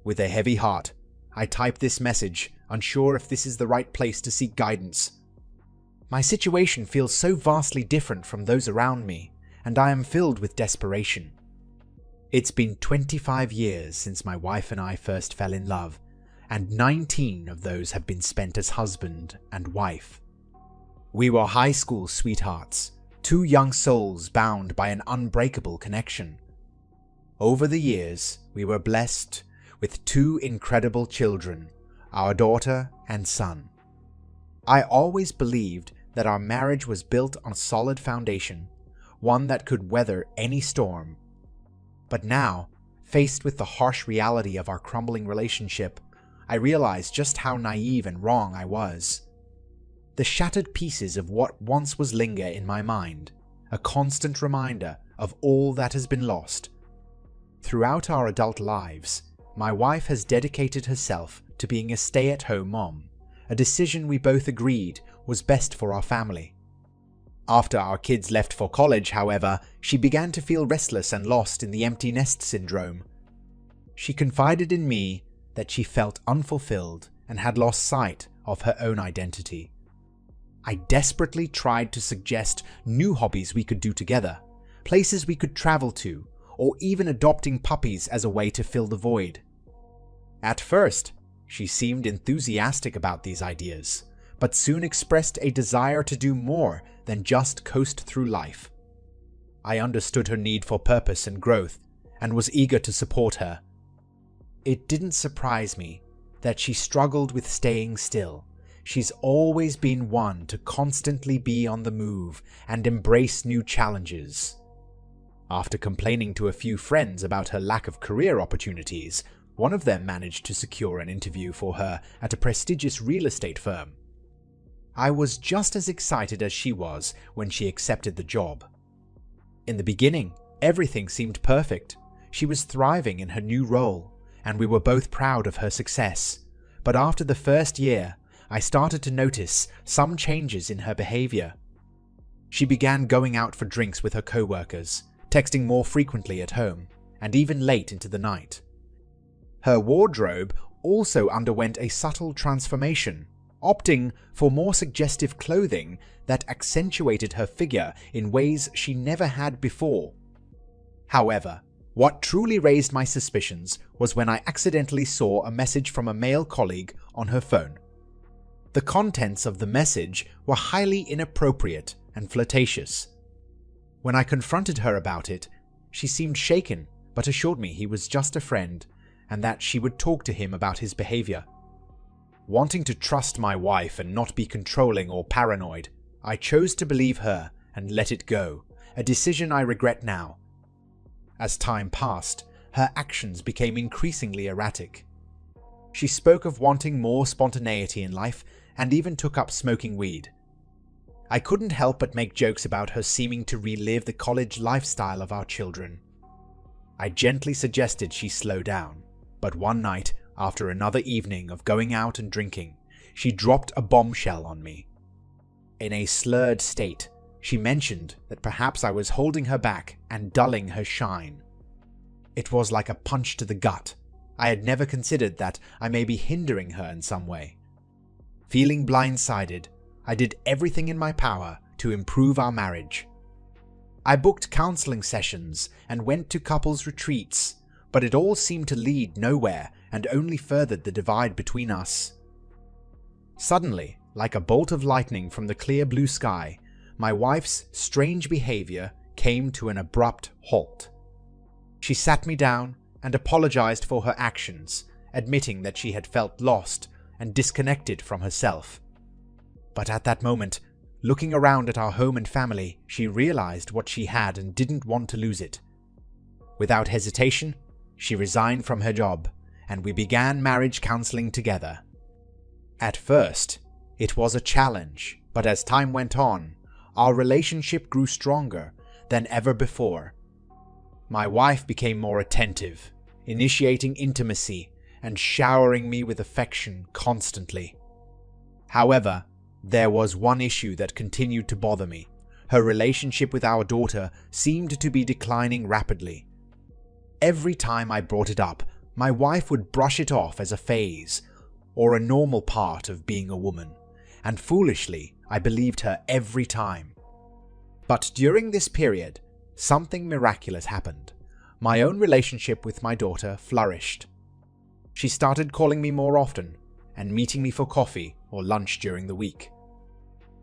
With a heavy heart, I type this message, unsure if this is the right place to seek guidance. My situation feels so vastly different from those around me, and I am filled with desperation. It's been 25 years since my wife and I first fell in love, and 19 of those have been spent as husband and wife. We were high school sweethearts, two young souls bound by an unbreakable connection. Over the years, we were blessed with two incredible children, our daughter and son. I always believed that our marriage was built on a solid foundation, one that could weather any storm. But now, faced with the harsh reality of our crumbling relationship, I realized just how naive and wrong I was. The shattered pieces of what once was linger in my mind, a constant reminder of all that has been lost. Throughout our adult lives, my wife has dedicated herself to being a stay-at-home mom, a decision we both agreed was best for our family. After our kids left for college, however, she began to feel restless and lost in the empty nest syndrome. She confided in me that she felt unfulfilled and had lost sight of her own identity. I desperately tried to suggest new hobbies we could do together, places we could travel to, or even adopting puppies as a way to fill the void. At first, she seemed enthusiastic about these ideas, but soon expressed a desire to do more than just coast through life. I understood her need for purpose and growth, and was eager to support her. It didn't surprise me that she struggled with staying still. She's always been one to constantly be on the move and embrace new challenges. After complaining to a few friends about her lack of career opportunities, one of them managed to secure an interview for her at a prestigious real estate firm. I was just as excited as she was when she accepted the job. In the beginning, everything seemed perfect. She was thriving in her new role, and we were both proud of her success. But after the first year, I started to notice some changes in her behavior. She began going out for drinks with her coworkers, texting more frequently at home, and even late into the night. Her wardrobe also underwent a subtle transformation, opting for more suggestive clothing that accentuated her figure in ways she never had before. However, what truly raised my suspicions was when I accidentally saw a message from a male colleague on her phone. The contents of the message were highly inappropriate and flirtatious. When I confronted her about it, she seemed shaken but assured me he was just a friend and that she would talk to him about his behavior. Wanting to trust my wife and not be controlling or paranoid, I chose to believe her and let it go, a decision I regret now. As time passed, her actions became increasingly erratic. She spoke of wanting more spontaneity in life and even took up smoking weed. I couldn't help but make jokes about her seeming to relive the college lifestyle of our children. I gently suggested she slow down, but one night, after another evening of going out and drinking, she dropped a bombshell on me. In a slurred state, she mentioned that perhaps I was holding her back and dulling her shine. It was like a punch to the gut. I had never considered that I may be hindering her in some way. Feeling blindsided, I did everything in my power to improve our marriage. I booked counseling sessions and went to couples retreats, but it all seemed to lead nowhere and only furthered the divide between us. Suddenly, like a bolt of lightning from the clear blue sky, my wife's strange behavior came to an abrupt halt. She sat me down and apologized for her actions, admitting that she had felt lost and disconnected from herself. But at that moment, looking around at our home and family, she realized what she had and didn't want to lose it. Without hesitation, she resigned from her job, and we began marriage counseling together. At first, it was a challenge, but as time went on, our relationship grew stronger than ever before. My wife became more attentive, initiating intimacy and showering me with affection constantly. However, there was one issue that continued to bother me. Her relationship with our daughter seemed to be declining rapidly. Every time I brought it up, my wife would brush it off as a phase or a normal part of being a woman, and foolishly, I believed her every time. But during this period, something miraculous happened. My own relationship with my daughter flourished. She started calling me more often and meeting me for coffee or lunch during the week.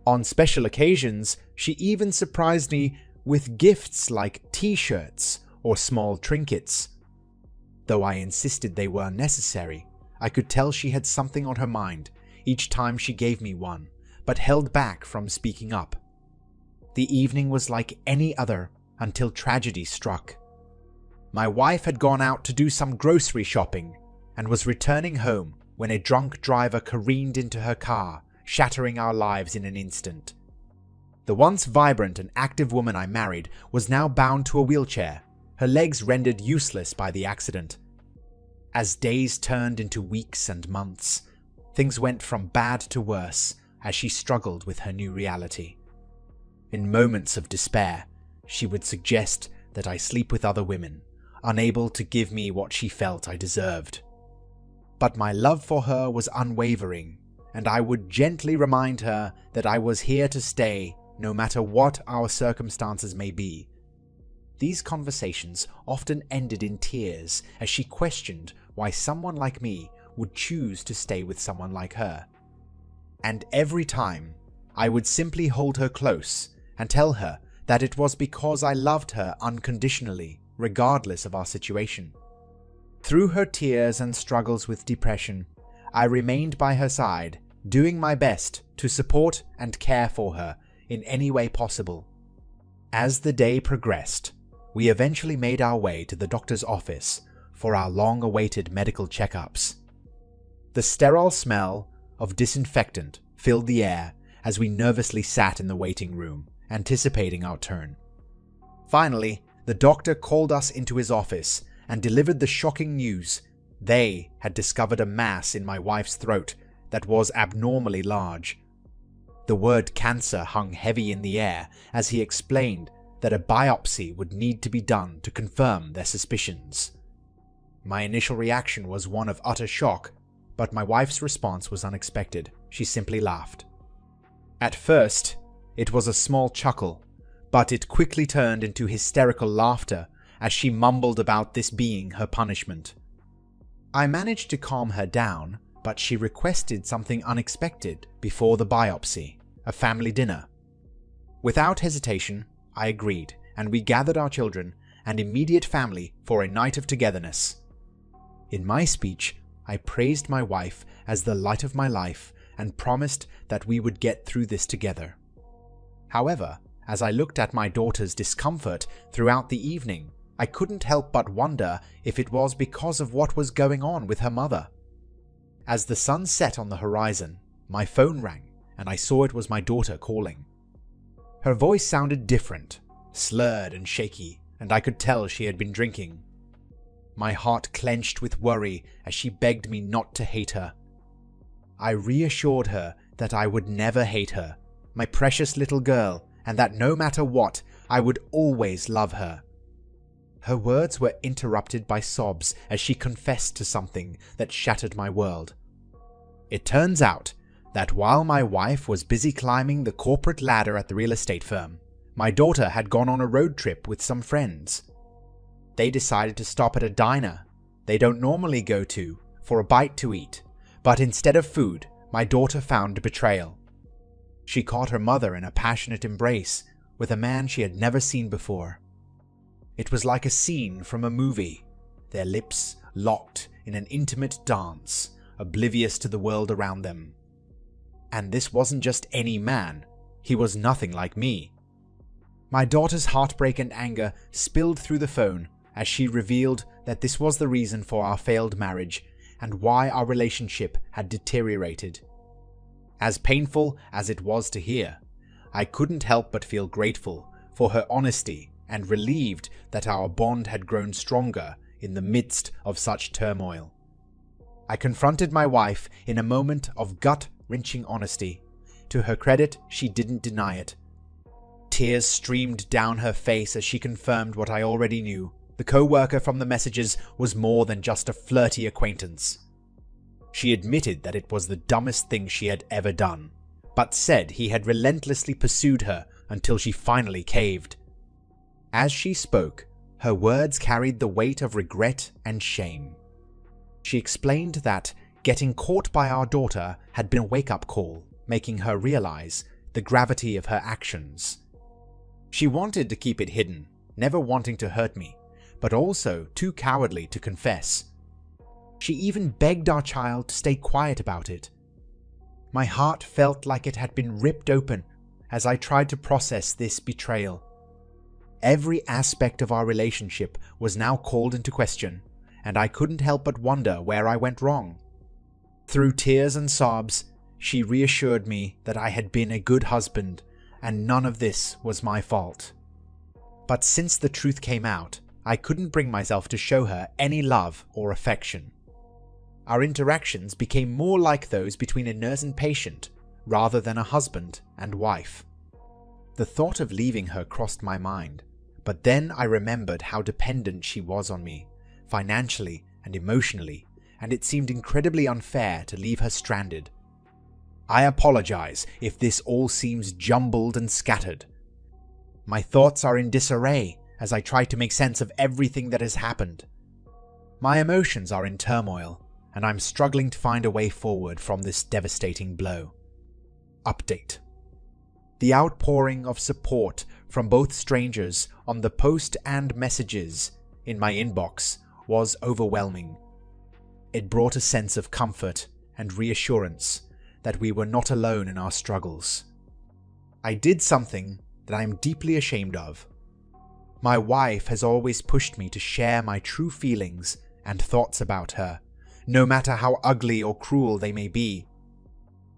On special occasions, she even surprised me with gifts like t-shirts or small trinkets. Though I insisted they were necessary, I could tell she had something on her mind each time she gave me one, but held back from speaking up. The evening was like any other until tragedy struck. My wife had gone out to do some grocery shopping and was returning home when a drunk driver careened into her car, shattering our lives in an instant. The once vibrant and active woman I married was now bound to a wheelchair, her legs rendered useless by the accident. As days turned into weeks and months, things went from bad to worse as she struggled with her new reality. In moments of despair, she would suggest that I sleep with other women, unable to give me what she felt I deserved. But my love for her was unwavering, and I would gently remind her that I was here to stay no matter what our circumstances may be. These conversations often ended in tears as she questioned why someone like me would choose to stay with someone like her. And every time, I would simply hold her close and tell her that it was because I loved her unconditionally, regardless of our situation. Through her tears and struggles with depression, I remained by her side, doing my best to support and care for her in any way possible. As the day progressed, we eventually made our way to the doctor's office for our long-awaited medical checkups. The sterile smell of disinfectant filled the air as we nervously sat in the waiting room, anticipating our turn. Finally, the doctor called us into his office and delivered the shocking news. They had discovered a mass in my wife's throat that was abnormally large. The word cancer hung heavy in the air as he explained that a biopsy would need to be done to confirm their suspicions. My initial reaction was one of utter shock, but my wife's response was unexpected. She simply laughed. At first, it was a small chuckle, but it quickly turned into hysterical laughter as she mumbled about this being her punishment. I managed to calm her down, but she requested something unexpected before the biopsy, a family dinner. Without hesitation, I agreed, and we gathered our children and immediate family for a night of togetherness. In my speech, I praised my wife as the light of my life and promised that we would get through this together. However, as I looked at my daughter's discomfort throughout the evening, I couldn't help but wonder if it was because of what was going on with her mother. As the sun set on the horizon, my phone rang and I saw it was my daughter calling. Her voice sounded different, slurred and shaky, and I could tell she had been drinking. My heart clenched with worry as she begged me not to hate her. I reassured her that I would never hate her, my precious little girl, and that no matter what, I would always love her. Her words were interrupted by sobs as she confessed to something that shattered my world. It turns out that while my wife was busy climbing the corporate ladder at the real estate firm, my daughter had gone on a road trip with some friends. They decided to stop at a diner they don't normally go to for a bite to eat, but instead of food, my daughter found betrayal. She caught her mother in a passionate embrace with a man she had never seen before. It was like a scene from a movie, their lips locked in an intimate dance, oblivious to the world around them. And this wasn't just any man, he was nothing like me. My daughter's heartbreak and anger spilled through the phone as she revealed that this was the reason for our failed marriage and why our relationship had deteriorated. As painful as it was to hear, I couldn't help but feel grateful for her honesty and relieved that our bond had grown stronger in the midst of such turmoil. I confronted my wife in a moment of gut-wrenching honesty. To her credit, she didn't deny it. Tears streamed down her face as she confirmed what I already knew. the co-worker from the messages was more than just a flirty acquaintance. She admitted that it was the dumbest thing she had ever done, but said he had relentlessly pursued her until she finally caved. As she spoke, her words carried the weight of regret and shame. She explained that getting caught by our daughter had been a wake-up call, making her realize the gravity of her actions. She wanted to keep it hidden, never wanting to hurt me, but also too cowardly to confess. She even begged our child to stay quiet about it. My heart felt like it had been ripped open as I tried to process this betrayal. Every aspect of our relationship was now called into question, and I couldn't help but wonder where I went wrong. Through tears and sobs, she reassured me that I had been a good husband and none of this was my fault. But since the truth came out, I couldn't bring myself to show her any love or affection. Our interactions became more like those between a nurse and patient, rather than a husband and wife. The thought of leaving her crossed my mind, but then I remembered how dependent she was on me, financially and emotionally, and it seemed incredibly unfair to leave her stranded. I apologize if this all seems jumbled and scattered. My thoughts are in disarray as I try to make sense of everything that has happened. My emotions are in turmoil, and I'm struggling to find a way forward from this devastating blow. Update. The outpouring of support from both strangers on the post and messages in my inbox was overwhelming. It brought a sense of comfort and reassurance that we were not alone in our struggles. I did something that I am deeply ashamed of. My wife has always pushed me to share my true feelings and thoughts about her, no matter how ugly or cruel they may be.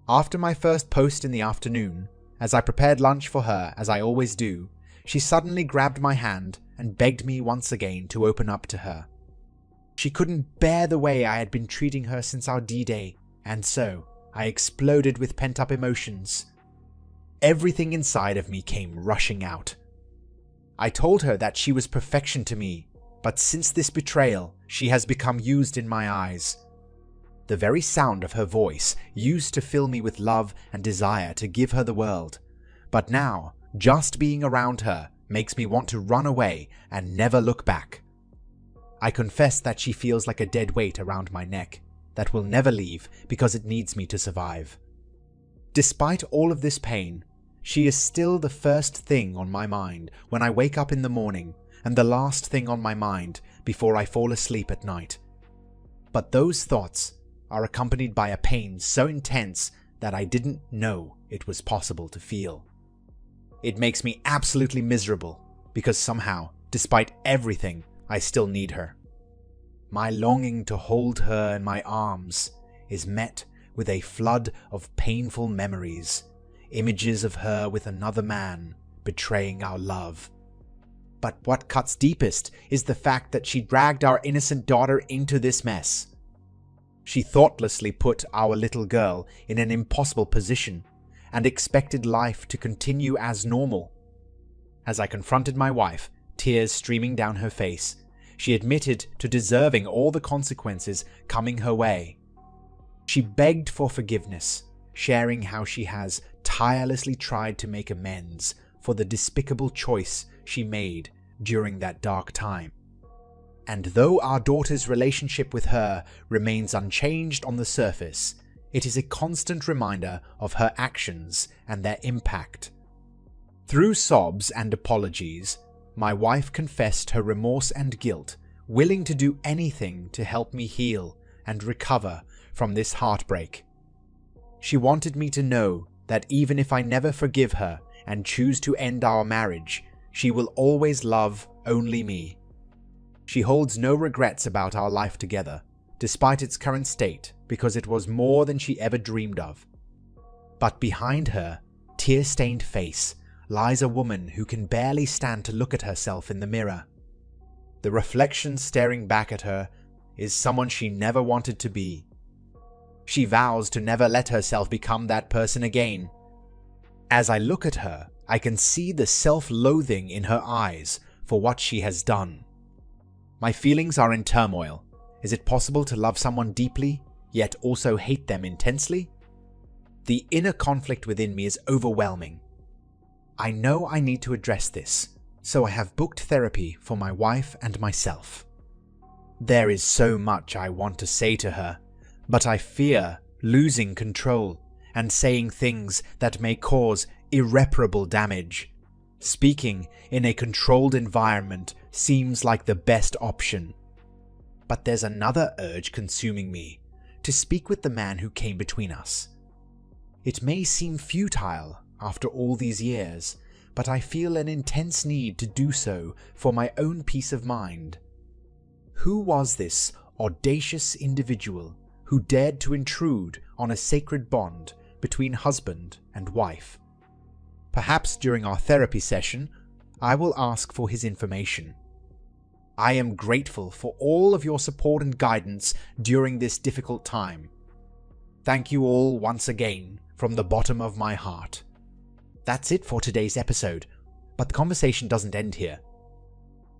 After my first post in the afternoon, as I prepared lunch for her as I always do, she suddenly grabbed my hand and begged me once again to open up to her. She couldn't bear the way I had been treating her since our D-Day, and so I exploded with pent-up emotions. Everything inside of me came rushing out. I told her that she was perfection to me, but since this betrayal, she has become used in my eyes. The very sound of her voice used to fill me with love and desire to give her the world, but now, just being around her makes me want to run away and never look back. I confess that she feels like a dead weight around my neck that will never leave because it needs me to survive. Despite all of this pain, she is still the first thing on my mind when I wake up in the morning and the last thing on my mind before I fall asleep at night. But those thoughts are accompanied by a pain so intense that I didn't know it was possible to feel. It makes me absolutely miserable because somehow, despite everything, I still need her. My longing to hold her in my arms is met with a flood of painful memories, images of her with another man betraying our love. But what cuts deepest is the fact that she dragged our innocent daughter into this mess. She thoughtlessly put our little girl in an impossible position and expected life to continue as normal. As I confronted my wife, tears streaming down her face, she admitted to deserving all the consequences coming her way. She begged for forgiveness, sharing how she has tirelessly tried to make amends for the despicable choice she made during that dark time. And though our daughter's relationship with her remains unchanged on the surface, it is a constant reminder of her actions and their impact. Through sobs and apologies, my wife confessed her remorse and guilt, willing to do anything to help me heal and recover from this heartbreak. She wanted me to know that even if I never forgive her and choose to end our marriage, she will always love only me. She holds no regrets about our life together, despite its current state, because it was more than she ever dreamed of. But behind her tear-stained face lies a woman who can barely stand to look at herself in the mirror. The reflection staring back at her is someone she never wanted to be. She vows to never let herself become that person again. As I look at her, I can see the self-loathing in her eyes for what she has done. My feelings are in turmoil. Is it possible to love someone deeply, yet also hate them intensely? The inner conflict within me is overwhelming. I know I need to address this, so I have booked therapy for my wife and myself. There is so much I want to say to her, but I fear losing control and saying things that may cause irreparable damage. Speaking in a controlled environment seems like the best option. But there's another urge consuming me, to speak with the man who came between us. It may seem futile after all these years, but I feel an intense need to do so for my own peace of mind. Who was this audacious individual who dared to intrude on a sacred bond between husband and wife? Perhaps during our therapy session, I will ask for his information. I am grateful for all of your support and guidance during this difficult time. Thank you all once again from the bottom of my heart. That's it for today's episode, but the conversation doesn't end here.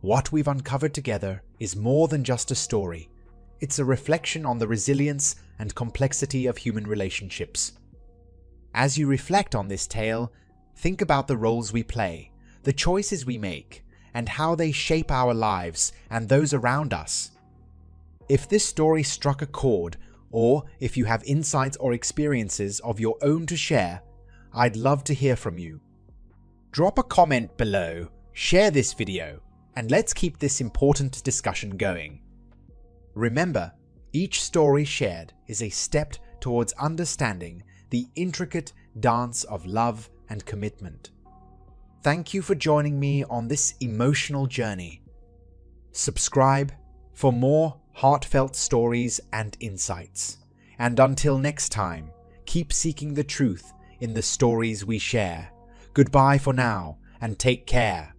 What we've uncovered together is more than just a story. It's a reflection on the resilience and complexity of human relationships. As you reflect on this tale, think about the roles we play, the choices we make, and how they shape our lives and those around us. If this story struck a chord, or if you have insights or experiences of your own to share, I'd love to hear from you. Drop a comment below, share this video, and let's keep this important discussion going. Remember, each story shared is a step towards understanding the intricate dance of love and commitment. Thank you for joining me on this emotional journey. Subscribe for more heartfelt stories and insights. And until next time, keep seeking the truth in the stories we share. Goodbye for now, and take care.